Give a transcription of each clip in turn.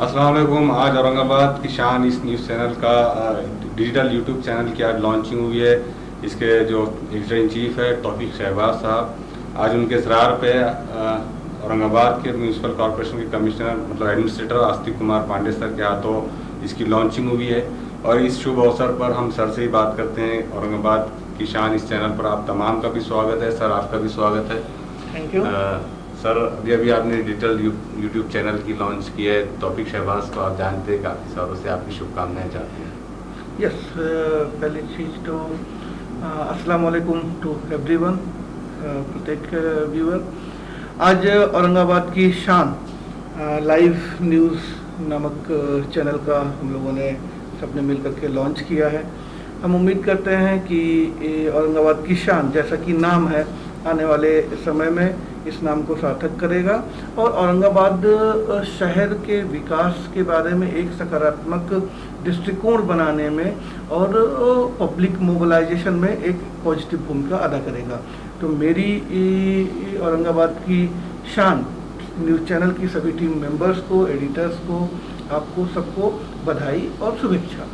अस्सलाम वालेकुम। आज औरंगाबाद की शान इस न्यूज़ चैनल का डिजिटल यूट्यूब चैनल की आज लॉन्चिंग हुई है। इसके जो एडिटर इन चीफ है तौफीक शहबाज साहब, आज उनके इसरार पे औरंगाबाद के म्यूनसिपल कॉरपोरेशन के कमिश्नर मतलब एडमिनिस्ट्रेटर आस्तिक कुमार पांडे सर के हाथों इसकी लॉन्चिंग हुई है। और इस शुभ अवसर पर हम सर से ही बात करते हैं। औरंगाबाद की शान इस चैनल पर आप तमाम का भी स्वागत है। सर, आपका भी स्वागत है। Thank you. सर, अभी आपने डिजिटल यूट्यूब चैनल की लॉन्च की है। तौफीक शहबाज को आप जानते हैं, काफ़ी सालों से आपकी शुभकामनाएं चाहते हैं। यस, पहली चीज़ तो अस्सलाम वालेकुम टू एवरीवन, प्रत्येक व्यूअर। आज औरंगाबाद की शान लाइव न्यूज़ नामक चैनल का हम लोगों ने सबने मिलकर के लॉन्च किया है। हम उम्मीद करते हैं कि औरंगाबाद की शान, जैसा कि नाम है, आने वाले समय में इस नाम को सार्थक करेगा और औरंगाबाद शहर के विकास के बारे में एक सकारात्मक दृष्टिकोण बनाने में और पब्लिक मोबिलाइजेशन में एक पॉजिटिव भूमिका अदा करेगा। तो मेरी औरंगाबाद की शान न्यूज़ चैनल की सभी टीम मेंबर्स को, एडिटर्स को, आपको सबको बधाई और शुभेच्छा।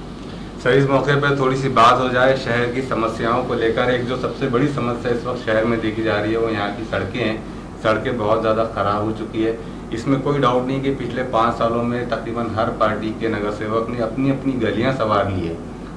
सर, इस मौके पर थोड़ी सी बात हो जाए शहर की समस्याओं को लेकर। एक जो सबसे बड़ी समस्या इस वक्त शहर में देखी जा रही है वो यहाँ की सड़कें हैं। सड़कें बहुत ज़्यादा ख़राब हो चुकी है। इसमें कोई डाउट नहीं कि पिछले 5 सालों में तकरीबन हर पार्टी के नगर सेवक ने अपनी अपनी गलियाँ संवार ली है।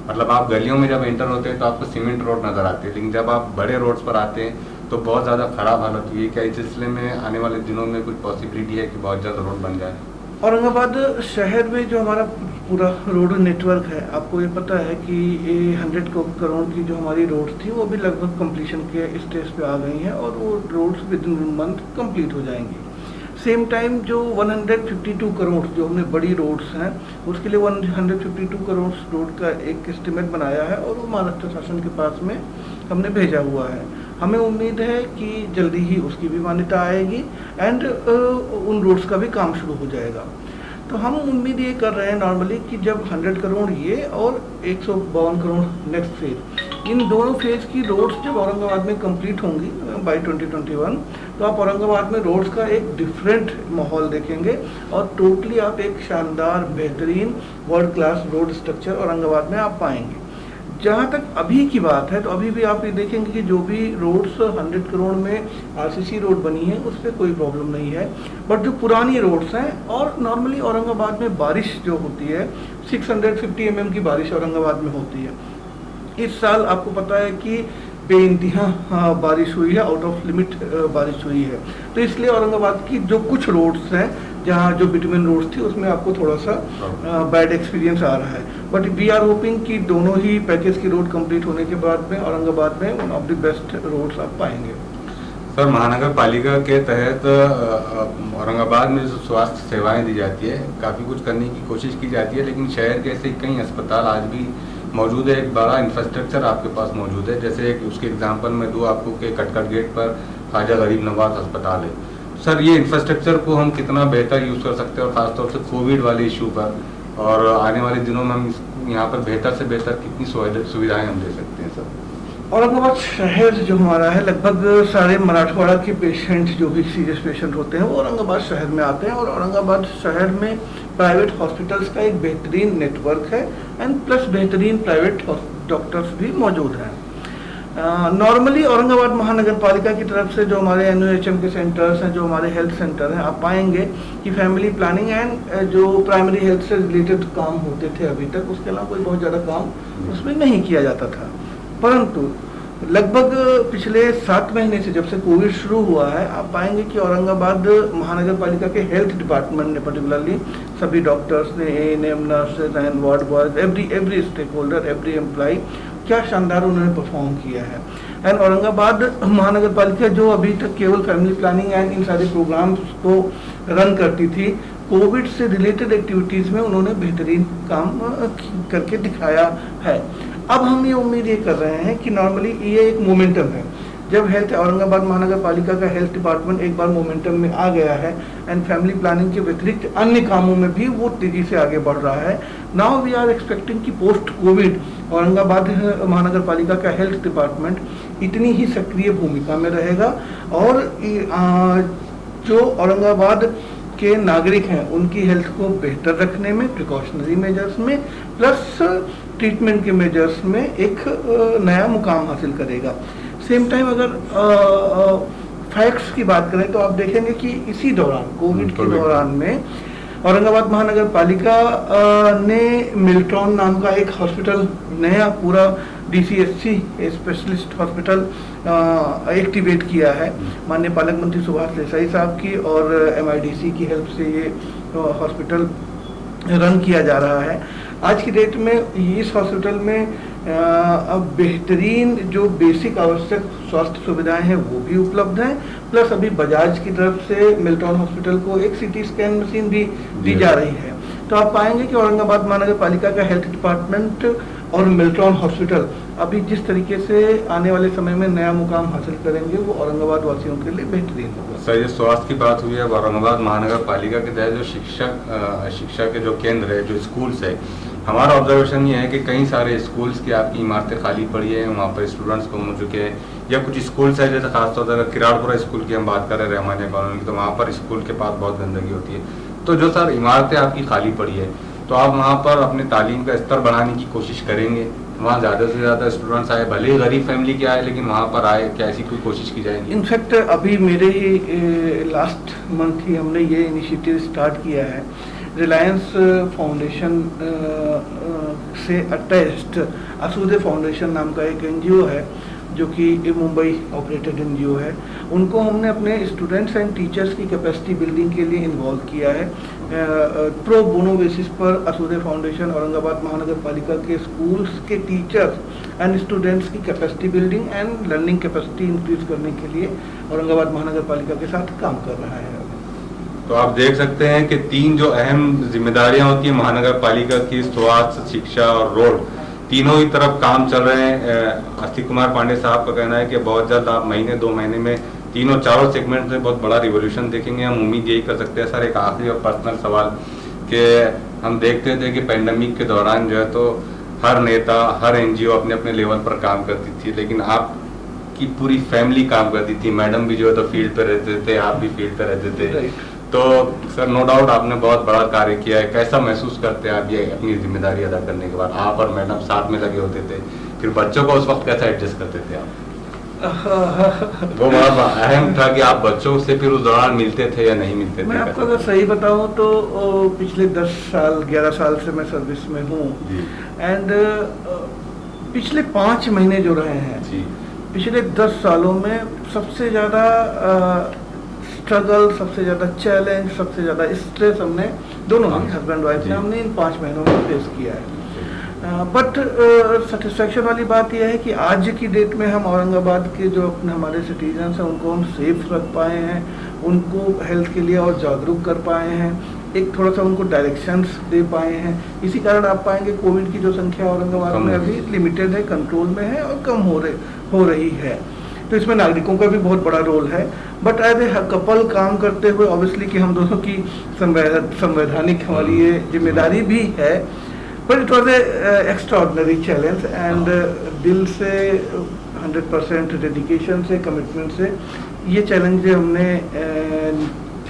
मतलब आप गलियों में जब एंटर होते हैं तो आपको सीमेंट रोड नज़र आते हैं, लेकिन जब आप बड़े रोड्स पर आते हैं तो बहुत ज़्यादा ख़राब हालत हुई है। क्या इस सिलसिले में आने वाले दिनों में कुछ पॉसिबिलिटी है कि बहुत जल्द रोड बन जाए? औरंगाबाद शहर में जो हमारा पूरा रोड नेटवर्क है, आपको ये पता है कि ये 100 करोड़ की जो हमारी रोड्स थी वो भी लगभग कंप्लीशन के स्टेज पे आ गई हैं और वो roads within month complete हो जाएंगी। सेम टाइम जो 152 करोड़ जो हमने बड़ी रोड्स हैं उसके लिए 152 करोड़ रोड का एक एस्टिमेट बनाया है और वो महाराष्ट्र शासन के पास में हमने भेजा हुआ है। हमें उम्मीद है कि जल्दी ही उसकी भी मान्यता आएगी एंड उन रोड्स का भी काम शुरू हो जाएगा। तो हम उम्मीद ये कर रहे हैं नॉर्मली कि जब 100 करोड़ ये और 152 करोड़ नेक्स्ट फेज, इन दोनों फेज की रोड्स जब औरंगाबाद में कंप्लीट होंगी बाय 2021, तो आप औरंगाबाद में रोड्स का एक डिफरेंट माहौल देखेंगे और टोटली आप एक शानदार बेहतरीन world class road structure Aurangabad में आप पाएंगे। जहाँ तक अभी की बात है तो अभी भी आप ये देखेंगे कि जो भी रोड्स 100 करोड़ में आरसीसी रोड बनी है उस पर कोई प्रॉब्लम नहीं है, बट जो पुरानी रोड्स हैं और नॉर्मली औरंगाबाद में बारिश जो होती है 650 mm की बारिश औरंगाबाद में होती है। इस साल आपको पता है कि बेइंतहा बारिश हुई है, आउट ऑफ लिमिट बारिश हुई है। तो इसलिए औरंगाबाद की जो कुछ रोड्स हैं जहाँ जो बिटवीन रोड्स थी उसमें आपको थोड़ा सा बैड एक्सपीरियंस आ रहा है, बट वी आर होपिंग कि दोनों ही पैकेज की रोड कंप्लीट होने के बाद में औरंगाबाद में one of the best roads आप पाएंगे। सर, महानगर पालिका के तहत औरंगाबाद में जो स्वास्थ्य सेवाएं दी जाती है, काफ़ी कुछ करने की कोशिश की जाती है, लेकिन शहर के ऐसे कई अस्पताल आज भी मौजूद है। एक बड़ा इंफ्रास्ट्रक्चर आपके पास मौजूद है। जैसे एक उसके एग्जांपल में दूँ आपको कि कटकट गेट पर ख्वाजा गरीब नवाज अस्पताल है। सर, ये इंफ्रास्ट्रक्चर को हम कितना बेहतर यूज़ कर सकते हैं और ख़ासतौर से कोविड वाले इशू पर, और आने वाले दिनों में हम यहाँ पर बेहतर से बेहतर कितनी सुविधाएँ हम दे सकते हैं? सर, औरंगाबाद शहर जो हमारा है, लगभग सारे मराठवाड़ा के पेशेंट जो भी सीरियस पेशेंट होते हैं वो औरंगाबाद शहर में आते हैं और औरंगाबाद शहर में प्राइवेट हॉस्पिटल्स का एक बेहतरीन नेटवर्क है एंड प्लस बेहतरीन प्राइवेट डॉक्टर्स भी मौजूद हैं। नॉर्मली औरंगाबाद महानगर पालिका की तरफ से जो हमारे NOHM के सेंटर्स हैं, जो हमारे हेल्थ सेंटर हैं, आप पाएंगे कि फैमिली प्लानिंग एंड जो प्राइमरी हेल्थ से रिलेटेड काम होते थे अभी तक, उसके अलावा कोई बहुत ज़्यादा काम उसमें नहीं किया जाता था। परंतु लगभग पिछले 7 महीने से जब से कोविड शुरू हुआ है, आप पाएंगे कि औरंगाबाद महानगर पालिका के हेल्थ डिपार्टमेंट ने पर्टिकुलरली सभी डॉक्टर्स ने, ANM nurses and ward boys, every stakeholder, every employee, क्या शानदार उन्होंने परफॉर्म किया है। एंड औरंगाबाद महानगर पालिका जो अभी तक केवल फैमिली प्लानिंग एंड इन सारे प्रोग्राम्स को रन करती थी, कोविड से रिलेटेड एक्टिविटीज़ में उन्होंने बेहतरीन काम करके दिखाया है। अब हम ये उम्मीद ये कर रहे हैं कि नॉर्मली ये एक मोमेंटम है, जब हेल्थ औरंगाबाद महानगर पालिका का हेल्थ डिपार्टमेंट एक बार मोमेंटम में आ गया है एंड फैमिली प्लानिंग के व्यतिरिक्त अन्य कामों में भी वो तेजी से आगे बढ़ रहा है। नाउ वी आर एक्सपेक्टिंग कि पोस्ट कोविड औरंगाबाद महानगर पालिका का हेल्थ डिपार्टमेंट इतनी ही सक्रिय भूमिका में रहेगा और जो औरंगाबाद के नागरिक हैं उनकी हेल्थ को बेहतर रखने में, प्रिकॉशनरी मेजर्स में प्लस ट्रीटमेंट के मेजर्स में एक नया मुकाम हासिल करेगा। सेम टाइम अगर फैक्ट्स की बात करें तो आप देखेंगे कि इसी दौरान कोविड के दौरान में औरंगाबाद महानगर पालिका ने मिल्ट्रॉन नाम का एक हॉस्पिटल नया पूरा DCHC स्पेशलिस्ट हॉस्पिटल एक्टिवेट किया है। माननीय पालक मंत्री सुभाष देसाई साहब की और MIDC की हेल्प से ये हॉस्पिटल रन किया जा रहा है। आज की डेट में इस हॉस्पिटल में अब बेहतरीन जो बेसिक आवश्यक स्वास्थ्य सुविधाएं हैं वो भी उपलब्ध हैं, प्लस अभी बजाज की तरफ से मिल्ट्रॉन हॉस्पिटल को एक CT स्कैन मशीन भी दी जा रही है। तो आप पाएंगे कि औरंगाबाद महानगर पालिका का हेल्थ डिपार्टमेंट और मिल्ट्रॉन हॉस्पिटल अभी जिस तरीके से आने वाले समय में नया मुकाम हासिल करेंगे वो औरंगाबाद वासियों के लिए बेहतरीन होगा। सर, ये स्वास्थ्य की बात हुई है, औरंगाबाद महानगर पालिका के तहत जो शिक्षा के जो केंद्र है, जो स्कूल्स है, हमारा ऑब्जर्वेशन ये है कि कई सारे स्कूल्स की आपकी इमारतें खाली पड़ी है, वहाँ पर स्टूडेंट्स कम हो चुके हैं, या कुछ स्कूल्स है जैसे खासतौर पर किराड़पुरा स्कूल की हम बात करें रहमानिया कॉलोनी की, तो वहाँ पर स्कूल के पास बहुत गंदगी होती है। तो जो सर इमारतें आपकी खाली पड़ी है, तो आप वहाँ पर अपने तालीम का स्तर बढ़ाने की कोशिश करेंगे, वहाँ ज़्यादा से ज़्यादा स्टूडेंट्स आए, भले ही गरीब फैमिली के आए लेकिन वहाँ पर आए, क्या ऐसी कोई कोशिश की जाएगी? इनफैक्ट अभी मेरे ही लास्ट मंथ ही हमने ये इनिशिएटिव स्टार्ट किया है। रिलायंस फाउंडेशन से अटैच्ड असूदे फाउंडेशन नाम का एक NGO है जो कि मुंबई ऑपरेटेड NGO है। उनको हमने अपने स्टूडेंट्स एंड टीचर्स की कैपेसिटी बिल्डिंग के लिए इन्वॉल्व किया है। प्रो बोनो बेसिस पर असूदे फाउंडेशन औरंगाबाद महानगर पालिका के स्कूल्स के टीचर्स एंड स्टूडेंट्स की capacity building and learning capacity increase करने के लिए औरंगाबाद महानगर पालिका के साथ काम कर रहा है। तो आप देख सकते हैं कि 3 जो अहम जिम्मेदारियां होती है महानगर पालिका की, स्वास्थ्य, शिक्षा और रोड, तीनों ही तरफ काम चल रहे हैं। अस्तिक कुमार पांडे साहब का कहना है कि बहुत जल्द आप महीने 2 महीने में चारों सेगमेंट में बहुत बड़ा रिवोल्यूशन देखेंगे। हम उम्मीद यही कर सकते हैं। सर, एक आखिरी और पर्सनल सवाल कि हम देखते थे कि पैंडेमिक के दौरान जो है तो हर नेता, हर NGO अपने अपने लेवल पर काम करती थी, लेकिन आपकी पूरी फैमिली काम करती थी। मैडम भी जो है तो फील्ड पे रहते थे, आप भी फील्ड पे रहते थे। तो सर, नो डाउट आपने बहुत बड़ा कार्य किया है। कैसा महसूस करते हैं आप ये अपनी जिम्मेदारी अदा करने के बाद? आप और मैडम साथ में लगे होते थे, फिर बच्चों को उस वक्त कैसा एडजस्ट करते थे आप? वो बहुत अहम था कि आप बच्चों से फिर उस दौरान मिलते थे या नहीं मिलते थे? मैं आपको अगर सही बताऊं तो पिछले 10 साल 11 साल से मैं सर्विस में हूँ एंड पिछले 5 महीने जो रहे हैं, पिछले 10 सालों में सबसे ज़्यादा स्ट्रगल, सबसे ज़्यादा चैलेंज, सबसे ज़्यादा स्ट्रेस हमने दोनों हस्बैंड वाइफ ने हमने इन 5 महीनों में फेस किया है। बट सेटिस्फैक्शन वाली बात यह है कि आज की डेट में हम औरंगाबाद के जो अपने हमारे सिटीजन्स हैं उनको हम सेफ रख पाए हैं, उनको हेल्थ के लिए और जागरूक कर पाए हैं, एक थोड़ा सा उनको डायरेक्शंस दे पाए हैं। इसी कारण आप पाएंगे कोविड की जो संख्या औरंगाबाद में अभी लिमिटेड है, कंट्रोल में है और कम हो रही है। तो इसमें नागरिकों का भी बहुत बड़ा रोल है। बट एज ए कपल काम करते हुए ऑब्वियसली कि हम दोनों की संवैधानिक हमारी ये जिम्मेदारी भी है। But it was a extraordinary challenge and दिल से 100% डेडिकेशन से, कमिटमेंट से ये चैलेंज हमने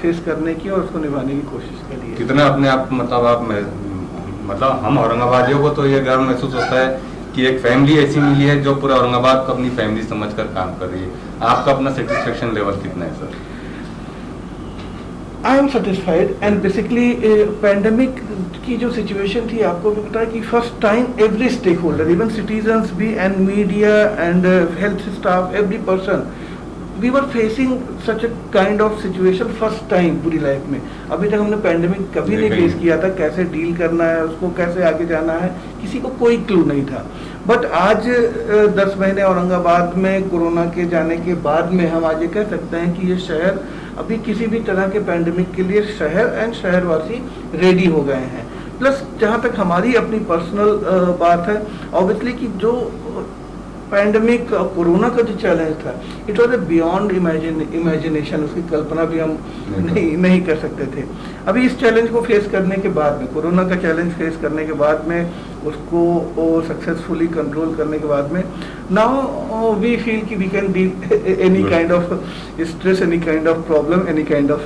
फेस करने की और उसको निभाने की कोशिश करी है। कितना अपने आप मतलब हम औरंगाबादियों को तो ये गर्व महसूस होता है कि एक फैमिली ऐसी मिली है जो पूरा औरंगाबाद को अपनी फैमिली समझकर काम कर रही है। आपका अपना सेटिस्फेक्शन लेवल कितना है sir? I am satisfied and basically pandemic की जो सिचुएशन थी, आपको भी पता है कि first time every stakeholder, even citizens भी and media and health staff, every person, we were facing such a kind of situation first time पूरी लाइफ में। अभी तक हमने पैंडेमिक कभी नहीं फेस किया था, कैसे डील करना है, उसको कैसे आगे जाना है, किसी को कोई क्लू नहीं था। बट आज 10 महीने औरंगाबाद में कोरोना के जाने के बाद में हम आज ये कह सकते हैं कि ये शहर अभी किसी भी तरह के पैंडेमिक के लिए शहर एंड शहरवासी रेडी हो गए हैं। प्लस जहाँ तक हमारी अपनी पर्सनल बात है, ऑब्वियसली कि जो पैंडेमिक कोरोना का जो चैलेंज था, it was a beyond imagination, उसकी कल्पना भी हम नहीं कर सकते थे। अभी इस चैलेंज को फेस करने के बाद में, कोरोना का चैलेंज फेस करने के बाद में, उसको सक्सेसफुली कंट्रोल करने के बाद में, नाउ वी फील कि we can deal any kind of stress, any kind of problem, any kind of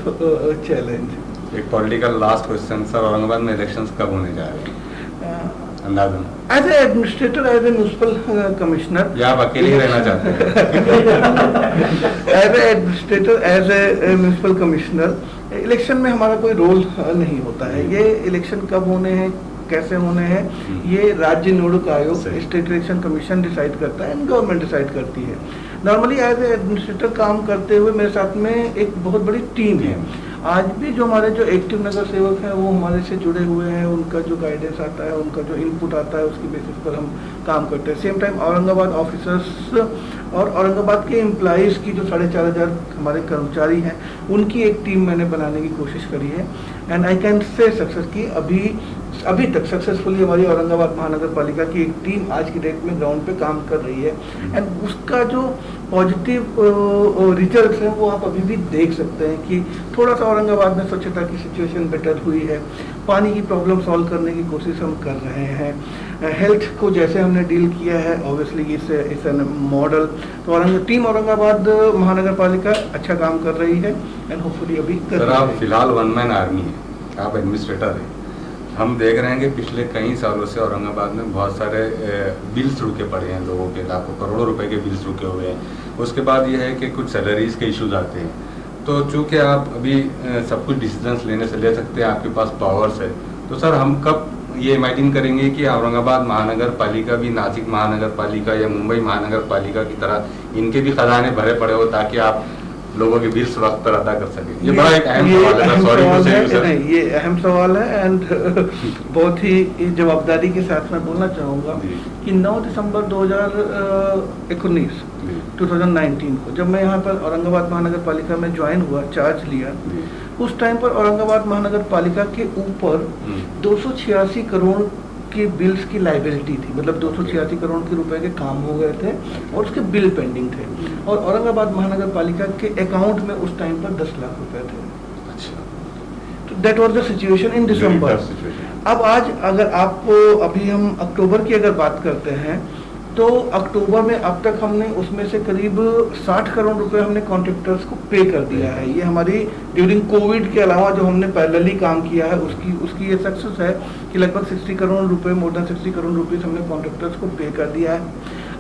challenge. एक political last question sir, Aurangabad में इलेक्शंस कब होने जा रहे हैं अंदाजन? As a administrator, as a municipal commissioner, या आप अकेले ही रहना चाहते हैं? As a administrator, as a municipal commissioner, election में हमारा कोई रोल नहीं होता है। ये इलेक्शन कब होने हैं, कैसे होने हैं, ये राज्य नियामक आयोग, स्टेट इलेक्शन कमीशन डिसाइड करता है एंड गवर्नमेंट डिसाइड करती है। नॉर्मली एज ए एडमिनिस्ट्रेटर काम करते हुए मेरे साथ में एक बहुत बड़ी टीम है। आज भी जो हमारे जो एक्टिव नगर सेवक हैं वो हमारे से जुड़े हुए हैं, उनका जो गाइडेंस आता है, उनका जो इनपुट आता है, उसकी बेसिस पर हम काम करते हैं। सेम टाइम औरंगाबाद ऑफिसर्स और औरंगाबाद के एम्प्लॉइज़ की जो 4,500 हमारे कर्मचारी हैं, उनकी एक टीम मैंने बनाने की कोशिश करी है। And I can say success की अभी तक सक्सेसफुली हमारी औरंगाबाद महानगर पालिका की एक टीम आज की डेट में ग्राउंड पे काम कर रही है। एंड उसका जो पॉजिटिव रिजल्ट्स हैं वो आप अभी भी देख सकते हैं कि थोड़ा सा औरंगाबाद में स्वच्छता की सिचुएशन बेटर हुई है, पानी की प्रॉब्लम सॉल्व करने की कोशिश हम कर रहे हैं, हेल्थ को जैसे हमने डील किया है ऑब्वियसली इस मॉडल। तो टीम औरंगाबाद महानगर पालिका अच्छा काम कर रही है एंड होपफुली अभी सर आप फिलहाल वन मैन आर्मी है, आप एडमिनिस्ट्रेटर हैं। हम देख रहे हैं कि पिछले कई सालों से औरंगाबाद में बहुत सारे बिल्स रुके पड़े हैं, लोगों के लाखों करोड़ों रुपए के बिल्स रुके हुए हैं। उसके बाद ये है कि कुछ सैलरीज के इश्यूज आते हैं। तो चूंकि आप अभी सब कुछ डिसीजंस लेने से ले सकते हैं, आपके पास पावर्स है, तो सर हम कब ये इमेजिन करेंगे कि औरंगाबाद महानगर पालिका भी नासिक महानगर पालिका या मुंबई महानगर पालिका की तरह इनके भी खजाने भरे पड़े हो ताकि आप लोगों के बिल्स वक्त पर अदा कर सकें? ये बड़ा एक अहम सवाल है, सॉरी टू से सर। ये अहम सवाल है एंड बहुत ही जवाबदारी के साथ मैं बोलना चाहूँगा कि 9 दिसंबर 2019 को जब मैं यहाँ पर औरंगाबाद महानगर पालिका में ज्वाइन हुआ, चार्ज लिया, उस टाइम पर औरंगाबाद महानगर पालिका के ऊपर 286 करोड़ की बिल्स की लाइबिलिटी थी। मतलब 286 करोड़ के रुपए के काम हो गए थे और उसके बिल पेंडिंग थे, और औरंगाबाद महानगर पालिका के अकाउंट में उस टाइम पर 10 लाख रुपए थे। अच्छा, तो that was the situation in December. अब आज अगर आप अभी हम अक्टूबर की अगर बात करते हैं तो अक्टूबर में अब तक हमने उसमें से करीब 60 करोड़ रुपए हमने कॉन्ट्रैक्टर्स को पे कर दिया है। ये हमारी ड्यूरिंग कोविड के अलावा जो हमने पैरेलली काम किया है उसकी ये सक्सेस है कि लगभग 60 करोड़ रुपए, मोर देन 60 करोड़ रुपीस हमने कॉन्ट्रैक्टर्स को पे कर दिया है।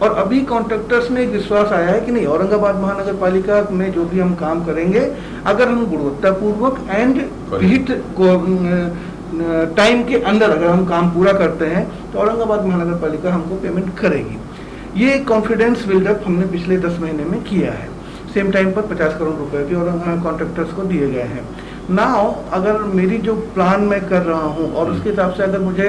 और अभी कॉन्ट्रैक्टर्स में एक विश्वास आया है कि नहीं, औरंगाबाद महानगर पालिका में जो भी हम काम करेंगे, अगर हम गुणवत्तापूर्वक एंड विहित टाइम के अंदर अगर हम काम पूरा करते हैं तो औरंगाबाद महानगर पालिका हमको पेमेंट करेगी। ये कॉन्फिडेंस बिल्डअप हमने पिछले 10 महीने में किया है। सेम टाइम पर 50 करोड़ रुपए भी और कॉन्ट्रैक्टर्स को दिए गए हैं। नाउ अगर मेरी जो प्लान मैं कर रहा हूँ और उसके हिसाब से अगर मुझे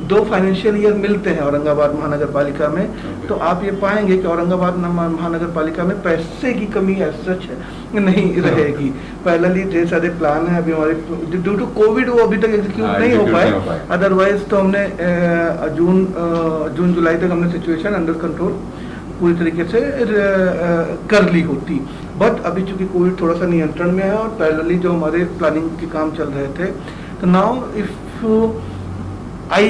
2 फाइनेंशियल ईयर मिलते हैं औरंगाबाद महानगर पालिका में, तो आप ये पाएंगे कि औरंगाबाद महानगर पालिका में पैसे की कमी सच नहीं रहेगी। पहले ढेर सारे प्लान है अभी हमारे, ड्यू टू कोविड वो अभी तक एग्जीक्यूट नहीं हो पाए, अदरवाइज तो हमने जून जुलाई तक हमने सिचुएशन अंडर कंट्रोल पूरी तरीके से कर ली होती। बट अभी चूंकि कोविड थोड़ा सा नियंत्रण में है और पैरेलली जो हमारे प्लानिंग के काम चल रहे थे, तो now if I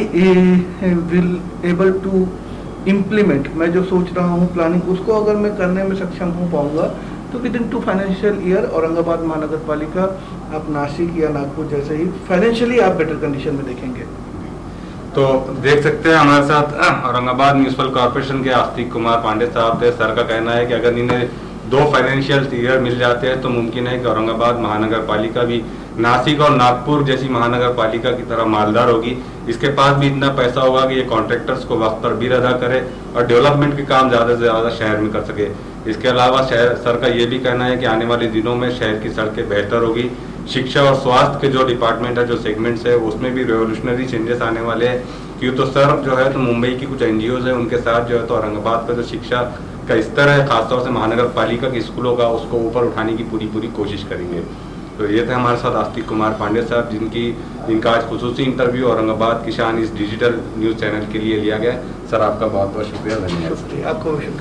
will able to implement, मैं जो सोच रहा हूँ प्लानिंग, उसको अगर मैं करने में सक्षम हो पाऊंगा तो with in 2 financial year Aurangabad Mahanagar पालिका आप नासिक या नागपुर जैसे ही फाइनेंशियली आप बेटर कंडीशन में देखेंगे। तो देख सकते हैं हमारे साथ औरंगाबाद म्यूनिसिपल कॉर्पोरेशन के आस्तिक कुमार पांडे साहब थे। सर का कहना है कि अगर इन्हें 2 फाइनेंशियल ईयर मिल जाते हैं तो मुमकिन है कि औरंगाबाद महानगर पालिका भी नासिक और नागपुर जैसी महानगर पालिका की तरह मालदार होगी। इसके पास भी इतना पैसा होगा कि ये कॉन्ट्रैक्टर्स को वक्त पर बिल अदा करे और डेवलपमेंट के काम ज़्यादा से ज़्यादा शहर में कर सके। इसके अलावा सर का ये भी कहना है कि आने वाले दिनों में शहर की सड़कें बेहतर होगी। शिक्षा और स्वास्थ्य के जो डिपार्टमेंट है, जो सेगमेंट्स है, उसमें भी रेवोल्यूशनरी चेंजेस आने वाले हैं। क्यों तो सर जो है तो मुंबई की कुछ NGOs है, उनके साथ जो है तो औरंगाबाद का जो शिक्षा का स्तर है, खासतौर से महानगर पालिका के स्कूलों का, उसको ऊपर उठाने की पूरी कोशिश करेंगे। तो ये थे हमारे साथ आस्तिक कुमार पांडे साहब, जिनका आज खुसूसी इंटरव्यू औरंगाबाद की शान इस डिजिटल न्यूज़ चैनल के लिए लिया गया। सर आपका बहुत बहुत शुक्रिया, धन्यवाद। आपको भी शुक्रिया।